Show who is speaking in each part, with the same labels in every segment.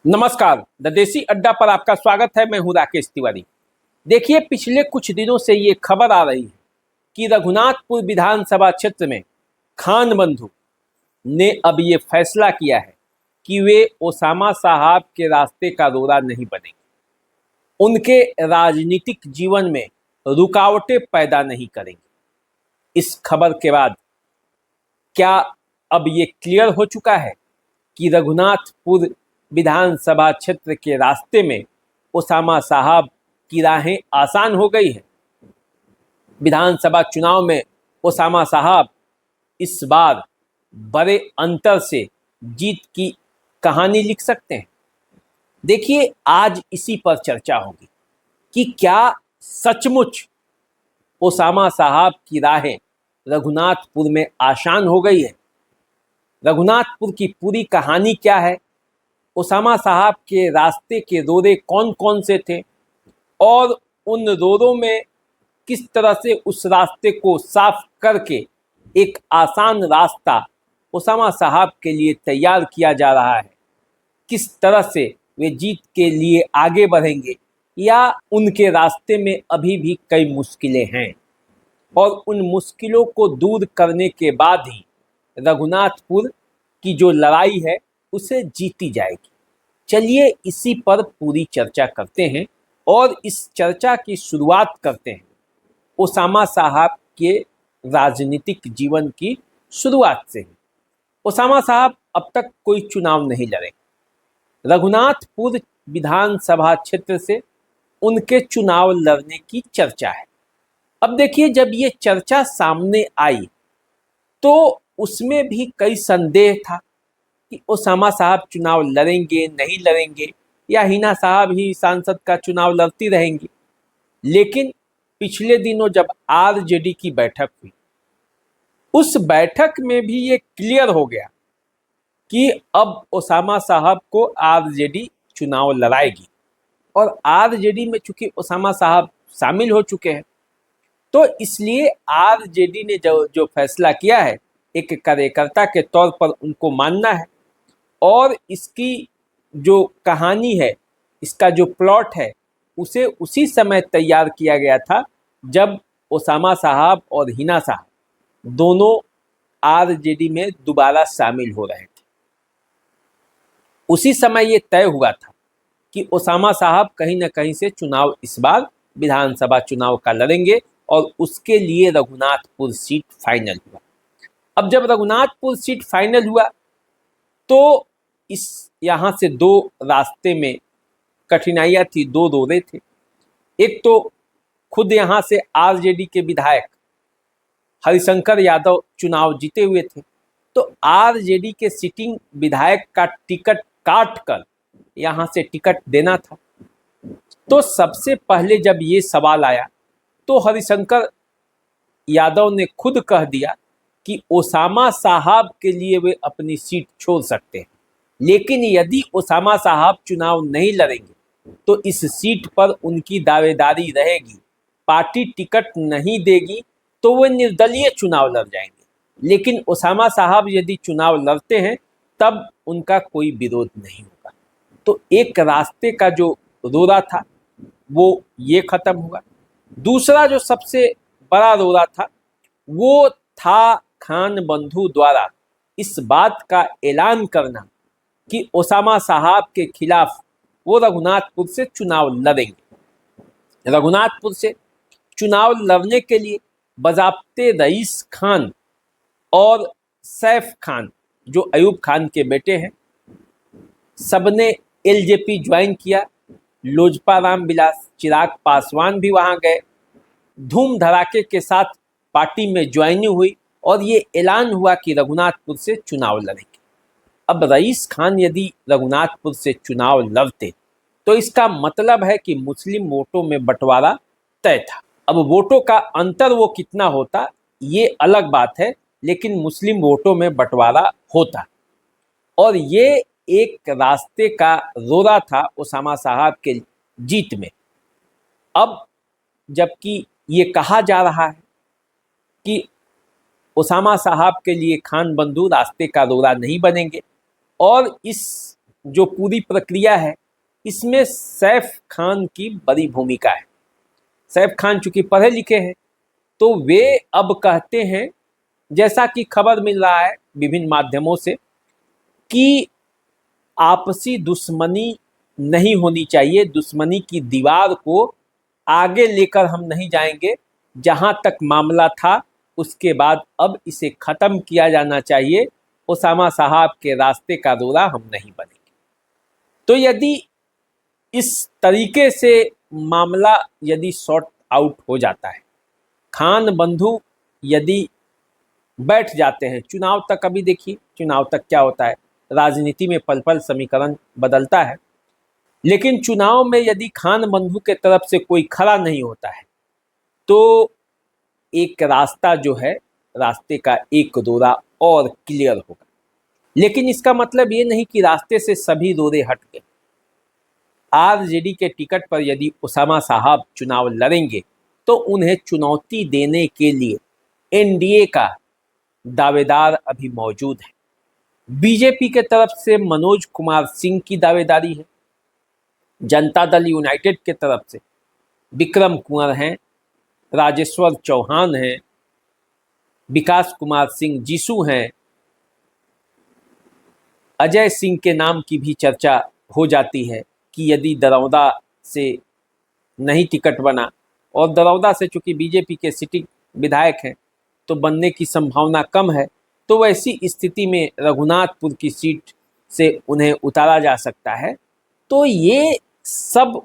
Speaker 1: नमस्कार, द देसी अड्डा पर आपका स्वागत है। मैं हूं राकेश तिवारी। देखिए, पिछले कुछ दिनों से ये खबर आ रही है कि रघुनाथपुर विधानसभा क्षेत्र में खान बंधु ने अब ये फैसला किया है कि वे ओसामा साहब के रास्ते का रोड़ा नहीं बनेंगे, उनके राजनीतिक जीवन में रुकावटें पैदा नहीं करेंगे। इस खबर के बाद क्या अब ये क्लियर हो चुका है कि रघुनाथपुर विधानसभा क्षेत्र के रास्ते में ओसामा साहब की राहें आसान हो गई हैं? विधानसभा चुनाव में ओसामा साहब इस बार बड़े अंतर से जीत की कहानी लिख सकते हैं। देखिए, आज इसी पर चर्चा होगी कि क्या सचमुच ओसामा साहब की राहें रघुनाथपुर में आसान हो गई है। रघुनाथपुर की पूरी कहानी क्या है, ओसामा साहब के रास्ते के रोड़े कौन कौन से थे और उन रोड़ों में किस तरह से उस रास्ते को साफ करके एक आसान रास्ता ओसामा साहब के लिए तैयार किया जा रहा है, किस तरह से वे जीत के लिए आगे बढ़ेंगे या उनके रास्ते में अभी भी कई मुश्किलें हैं और उन मुश्किलों को दूर करने के बाद ही रघुनाथपुर की जो लड़ाई है उसे जीती जाएगी। चलिए इसी पर पूरी चर्चा करते हैं और इस चर्चा की शुरुआत करते हैं ओसामा साहब के राजनीतिक जीवन की शुरुआत से ही। ओसामा साहब अब तक कोई चुनाव नहीं लड़े। रघुनाथपुर विधानसभा क्षेत्र से उनके चुनाव लड़ने की चर्चा है। अब देखिए, जब ये चर्चा सामने आई तो उसमें भी कई संदेह था कि ओसामा साहब चुनाव लड़ेंगे नहीं लड़ेंगे या हिना साहब ही सांसद का चुनाव लड़ती रहेंगी। लेकिन पिछले दिनों जब आरजेडी की बैठक हुई, उस बैठक में भी ये क्लियर हो गया कि अब ओसामा साहब को आरजेडी चुनाव लड़ाएगी और आरजेडी में चूंकि ओसामा साहब शामिल हो चुके हैं तो इसलिए आरजेडी ने जो फैसला किया है, एक कार्यकर्ता के तौर पर उनको मानना है और इसकी जो कहानी है, इसका जो प्लॉट है, उसे उसी समय तैयार किया गया था जब ओसामा साहब और हिना साहब दोनों आरजेडी में दोबारा शामिल हो रहे थे। उसी समय ये तय हुआ था कि ओसामा साहब कहीं ना कहीं से चुनाव इस बार विधानसभा चुनाव का लड़ेंगे और उसके लिए रघुनाथपुर सीट फाइनल हुआ। अब जब रघुनाथपुर सीट फाइनल हुआ तो इस यहाँ से दो रास्ते में कठिनाइयाँ थी, दो रोड़े थे। एक तो खुद यहाँ से आरजेडी के विधायक हरिशंकर यादव चुनाव जीते हुए थे, तो आरजेडी के सिटिंग विधायक का टिकट काट कर यहाँ से टिकट देना था। तो सबसे पहले जब ये सवाल आया तो हरिशंकर यादव ने खुद कह दिया कि ओसामा साहब के लिए वे अपनी सीट छोड़ सकते हैं, लेकिन यदि ओसामा साहब चुनाव नहीं लड़ेंगे तो इस सीट पर उनकी दावेदारी रहेगी। पार्टी टिकट नहीं देगी तो वे निर्दलीय चुनाव लड़ जाएंगे, लेकिन ओसामा साहब यदि चुनाव लड़ते हैं तब उनका कोई विरोध नहीं होगा। तो एक रास्ते का जो रोड़ा था वो ये खत्म हुआ। दूसरा जो सबसे बड़ा रोड़ा था वो था खान बंधु द्वारा इस बात का ऐलान करना कि ओसामा साहब के खिलाफ वो रघुनाथपुर से चुनाव लड़ेंगे। रघुनाथपुर से चुनाव लड़ने के लिए बज़ाब्ते रईस खान और सैफ खान, जो अयूब खान के बेटे हैं, सबने एलजेपी ज्वाइन किया। लोजपा राम विलास चिराग पासवान भी वहां गए। धूम धड़ाके के साथ पार्टी में ज्वाइनिंग हुई और ये ऐलान हुआ कि रघुनाथपुर से चुनाव लड़ेंगे। अब रईस खान यदि रघुनाथपुर से चुनाव लड़ते तो इसका मतलब है कि मुस्लिम वोटों में बंटवारा तय था। अब वोटों का अंतर वो कितना होता ये अलग बात है, लेकिन मुस्लिम वोटों में बंटवारा होता और ये एक रास्ते का रोड़ा था ओसामा साहब के जीत में। अब जबकि ये कहा जा रहा है कि ओसामा साहब के लिए खान बंधु रास्ते का रोड़ा नहीं बनेंगे और इस जो पूरी प्रक्रिया है इसमें सैफ खान की बड़ी भूमिका है। सैफ खान चूंकि पढ़े लिखे हैं तो वे अब कहते हैं, जैसा कि खबर मिल रहा है विभिन्न माध्यमों से, कि आपसी दुश्मनी नहीं होनी चाहिए, दुश्मनी की दीवार को आगे लेकर हम नहीं जाएंगे, जहां तक मामला था उसके बाद अब इसे खत्म किया जाना चाहिए, ओसामा साहब के रास्ते का रोड़ा हम नहीं बनेंगे। तो यदि इस तरीके से मामला यदि सॉर्ट आउट हो जाता है, खान बंधु यदि बैठ जाते हैं चुनाव तक, अभी देखिए चुनाव तक क्या होता है, राजनीति में पल पल समीकरण बदलता है, लेकिन चुनाव में यदि खान बंधु के तरफ से कोई खड़ा नहीं होता है तो एक रास्ता जो है, रास्ते का एक रोड़ा और क्लियर होगा। लेकिन इसका मतलब ये नहीं कि रास्ते से सभी रोड़े हट गए। आरजेडी के टिकट पर यदि ओसामा साहब चुनाव लड़ेंगे तो उन्हें चुनौती देने के लिए एनडीए का दावेदार अभी मौजूद है। बीजेपी के तरफ से मनोज कुमार सिंह की दावेदारी है, जनता दल यूनाइटेड के तरफ से विक्रम कुंवर हैं, राजेश्वर चौहान हैं, विकास कुमार सिंह जीसू हैं, अजय सिंह के नाम की भी चर्चा हो जाती है कि यदि दरौदा से नहीं टिकट बना, और दरौदा से चूंकि बीजेपी के सिटिंग विधायक हैं तो बनने की संभावना कम है, तो वैसी स्थिति में रघुनाथपुर की सीट से उन्हें उतारा जा सकता है। तो ये सब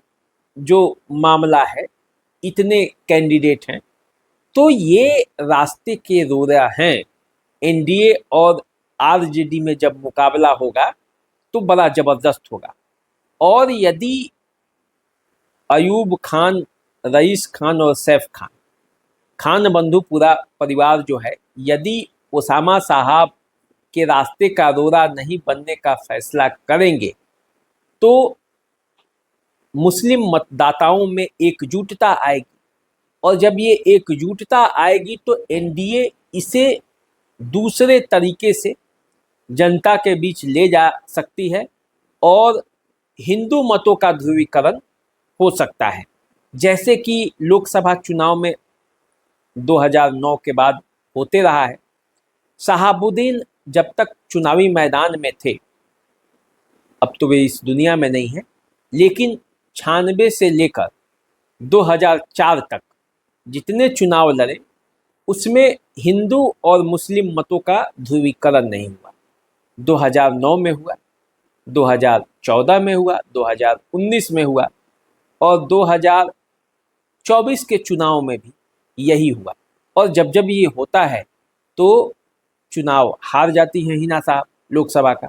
Speaker 1: जो मामला है, इतने कैंडिडेट हैं, तो ये रास्ते के रोड़ा हैं। एनडीए और आरजेडी में जब मुकाबला होगा तो बड़ा जबरदस्त होगा। और यदि अयूब खान, रईस खान और सैफ खान, खान बंधु पूरा परिवार जो है, यदि ओसामा साहब के रास्ते का रोड़ा नहीं बनने का फैसला करेंगे तो मुस्लिम मतदाताओं में एकजुटता आएगी, और जब ये एकजुटता आएगी तो एनडीए इसे दूसरे तरीके से जनता के बीच ले जा सकती है और हिंदू मतों का ध्रुवीकरण हो सकता है, जैसे कि लोकसभा चुनाव में 2009 के बाद होते रहा है। शहाबुद्दीन जब तक चुनावी मैदान में थे, अब तो वे इस दुनिया में नहीं हैं, लेकिन 96 से लेकर 2004 तक जितने चुनाव लड़े उसमें हिंदू और मुस्लिम मतों का ध्रुवीकरण नहीं हुआ। 2009 में हुआ, 2014 में हुआ, 2019 में हुआ और 2024 के चुनाव में भी यही हुआ। और जब जब ये होता है तो चुनाव हार जाती है हिना साहब लोकसभा का।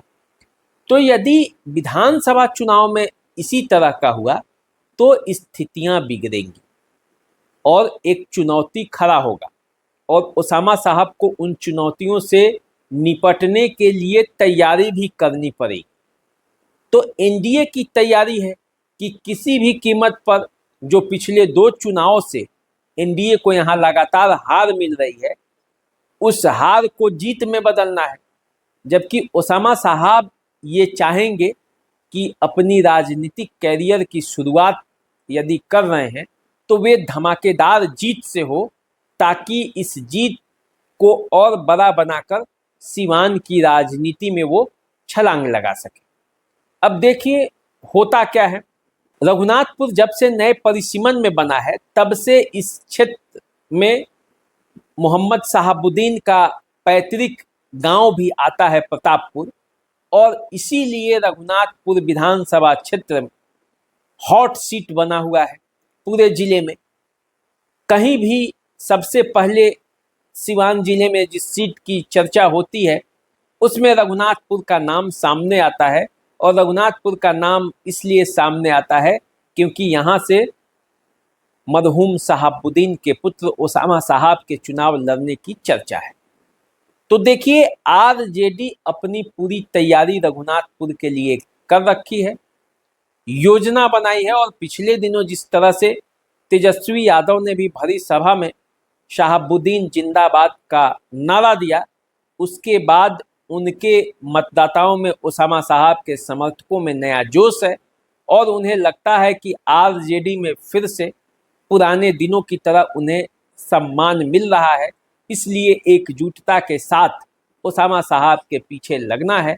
Speaker 1: तो यदि विधानसभा चुनाव में इसी तरह का हुआ तो स्थितियां बिगड़ेंगी और एक चुनौती खड़ा होगा, और ओसामा साहब को उन चुनौतियों से निपटने के लिए तैयारी भी करनी पड़ेगी। तो एनडीए की तैयारी है कि किसी भी कीमत पर, जो पिछले 2 चुनाव से एनडीए को यहाँ लगातार हार मिल रही है, उस हार को जीत में बदलना है। जबकि ओसामा साहब ये चाहेंगे कि अपनी राजनीतिक कैरियर की शुरुआत यदि कर रहे हैं तो वे धमाकेदार जीत से हो, ताकि इस जीत को और बड़ा बनाकर सीवान की राजनीति में वो छलांग लगा सके। अब देखिए होता क्या है, रघुनाथपुर जब से नए परिसीमन में बना है तब से इस क्षेत्र में मोहम्मद शहाबुद्दीन का पैतृक गांव भी आता है प्रतापपुर, और इसीलिए रघुनाथपुर विधानसभा क्षेत्र हॉट सीट बना हुआ है पूरे जिले में। कहीं भी सबसे पहले सिवान जिले में जिस सीट की चर्चा होती है उसमें रघुनाथपुर का नाम सामने आता है, और रघुनाथपुर का नाम इसलिए सामने आता है क्योंकि यहाँ से मरहूम शहाबुद्दीन के पुत्र ओसामा साहब के चुनाव लड़ने की चर्चा है। तो देखिए आरजेडी अपनी पूरी तैयारी रघुनाथपुर के लिए कर रखी है, योजना बनाई है, और पिछले दिनों जिस तरह से तेजस्वी यादव ने भी भरी सभा में शहाबुद्दीन जिंदाबाद का नारा दिया, उसके बाद उनके मतदाताओं में ओसामा साहब के समर्थकों में नया जोश है और उन्हें लगता है कि आरजेडी में फिर से पुराने दिनों की तरह उन्हें सम्मान मिल रहा है। इसलिए एकजुटता के साथ ओसामा साहब के पीछे लगना है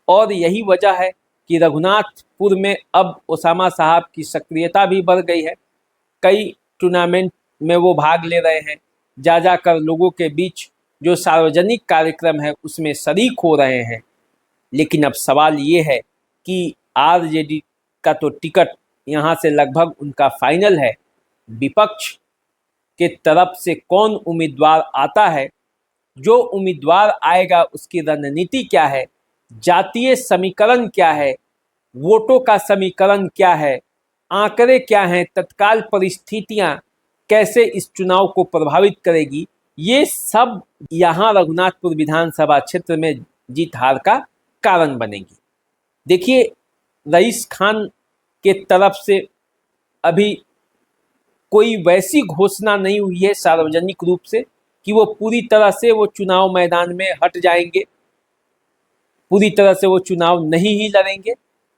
Speaker 1: और यही वजह है कि रघुनाथपुर में अब ओसामा साहब की सक्रियता भी बढ़ गई है। कई टूर्नामेंट में वो भाग ले रहे हैं, जा जाकर लोगों के बीच जो सार्वजनिक कार्यक्रम है उसमें शरीक हो रहे हैं। लेकिन अब सवाल ये है कि आरजेडी का तो टिकट यहाँ से लगभग उनका फाइनल है, विपक्ष के तरफ से कौन उम्मीदवार आता है, जो उम्मीदवार आएगा उसकी रणनीति क्या है, जातीय समीकरण क्या है, वोटों का समीकरण क्या है, आंकड़े क्या हैं, तत्काल परिस्थितियां कैसे इस चुनाव को प्रभावित करेगी, ये सब यहाँ रघुनाथपुर विधानसभा क्षेत्र में जीत हार का कारण बनेगी। देखिए, रईस खान के तरफ से अभी कोई वैसी घोषणा नहीं हुई है सार्वजनिक रूप से कि वो पूरी तरह से वो चुनाव मैदान में हट जाएंगे, पूरी तरह से वो चुनाव नहीं ही लड़ेंगे।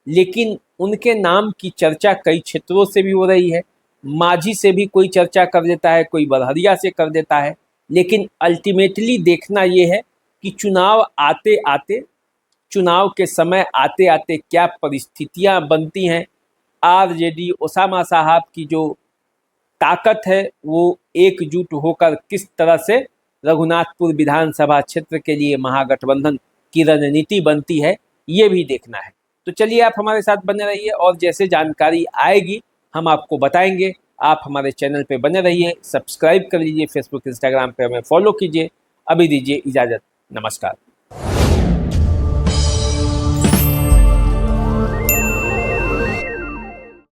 Speaker 1: लेकिन उनके नाम की चर्चा कई क्षेत्रों से भी हो रही है। माझी से भी कोई चर्चा कर देता है, कोई बरहरिया से कर देता है। लेकिन अल्टीमेटली देखना ये है कि चुनाव आते आते, चुनाव के समय आते आते क्या परिस्थितियां बनती हैं। आरजेडी ओसामा साहब की जो ताकत है वो एकजुट होकर किस तरह से रघुनाथपुर विधानसभा क्षेत्र के लिए महागठबंधन की रणनीति बनती है, ये भी देखना है। तो चलिए, आप हमारे साथ बने रहिए और जैसे जानकारी आएगी हम आपको बताएंगे। आप हमारे चैनल पे बने रहिए, सब्सक्राइब कर लीजिए, फेसबुक इंस्टाग्राम पे हमें फॉलो कीजिए। अभी दीजिए इजाज़त, नमस्कार।